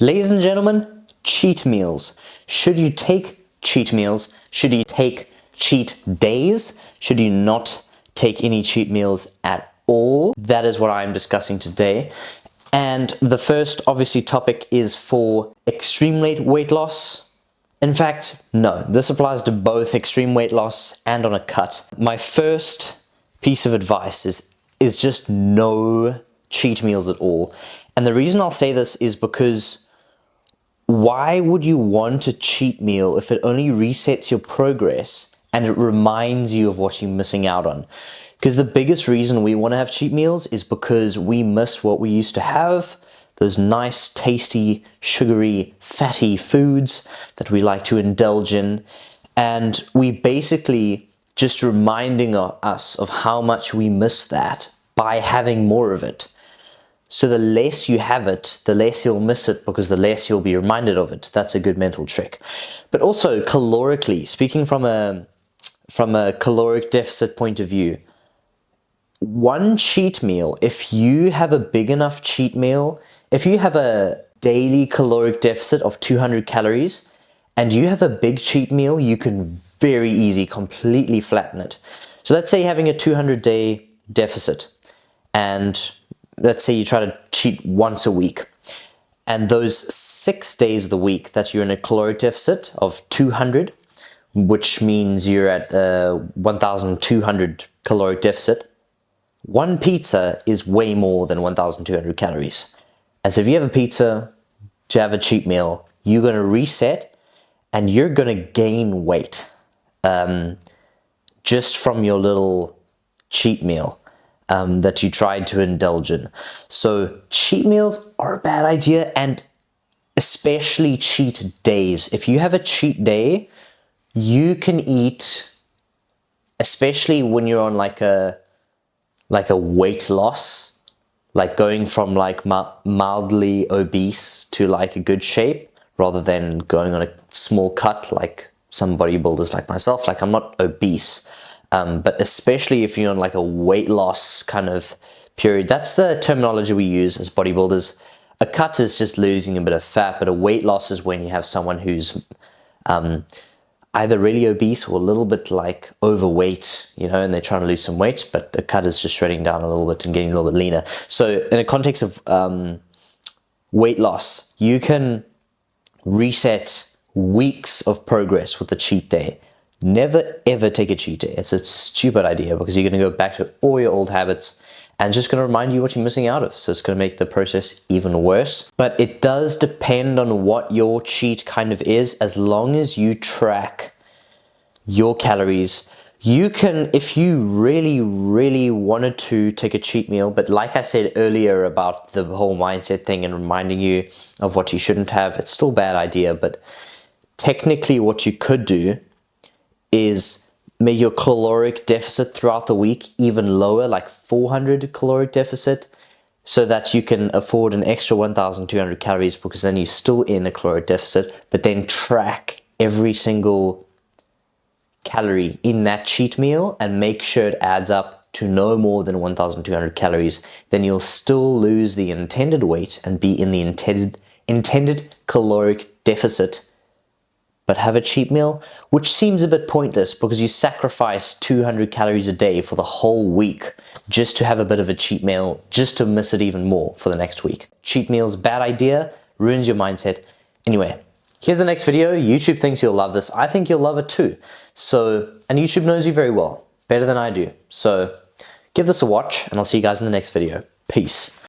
Ladies and gentlemen, cheat meals. Should you take cheat meals? Should you take cheat days? Should you not take any cheat meals at all? That is what I'm discussing today. And the first, obviously, topic is for extreme weight loss. In fact, no, this applies to both extreme weight loss and on a cut. My first piece of advice is just no cheat meals at all. And the reason I'll say this is because why would you want a cheat meal if it only resets your progress and it reminds you of what you're missing out on? Because the biggest reason we want to have cheat meals is because we miss what we used to have, those nice, tasty, sugary, fatty foods that we like to indulge in. And we basically just reminding us of how much we miss that by having more of it. So the less you have it, the less you'll miss it because the less you'll be reminded of it. That's a good mental trick. But also calorically, speaking from a caloric deficit point of view, one cheat meal, if you have a big enough cheat meal, if you have a daily caloric deficit of 200 calories and you have a big cheat meal, you can very easily completely flatten it. So let's say you're having a 200-day deficit and let's say you try to cheat once a week, and those 6 days of the week that you're in a caloric deficit of 200, which means you're at a 1,200 caloric deficit, one pizza is way more than 1,200 calories. And so if you have a pizza to have a cheat meal, you're going to reset and you're going to gain weight just from your little cheat meal that you tried to indulge in. So cheat meals are a bad idea, and especially cheat days. If you have a cheat day, you can eat, especially when you're on like a weight loss, like going from like mildly obese to like a good shape, rather than going on a small cut like some bodybuilders like myself. Like, I'm not obese. But especially if you're on like a weight loss kind of period, that's the terminology we use as bodybuilders. A cut is just losing a bit of fat, but a weight loss is when you have someone who's either really obese or a little bit like overweight, you know, and they're trying to lose some weight, but a cut is just shredding down a little bit and getting a little bit leaner. So in the context of weight loss, you can reset weeks of progress with a cheat day. Never ever take a cheat day. It's a stupid idea because you're going to go back to all your old habits and it's just going to remind you what you're missing out of. So it's going to make the process even worse. But it does depend on what your cheat kind of is. As long as you track your calories, you can, if you really wanted to take a cheat meal, but like I said earlier about the whole mindset thing and reminding you of what you shouldn't have, it's still a bad idea. But technically what you could do is make your caloric deficit throughout the week even lower, like 400 caloric deficit, so that you can afford an extra 1,200 calories, because then you're still in a caloric deficit, but then track every single calorie in that cheat meal and make sure it adds up to no more than 1,200 calories. Then you'll still lose the intended weight and be in the intended caloric deficit, but have a cheat meal, which seems a bit pointless because you sacrifice 200 calories a day for the whole week just to have a bit of a cheat meal, just to miss it even more for the next week. Cheat meals, bad idea, ruins your mindset. Anyway, here's the next video. YouTube thinks you'll love this. I think you'll love it too. So, and YouTube knows you very well, better than I do. So give this a watch and I'll see you guys in the next video. Peace.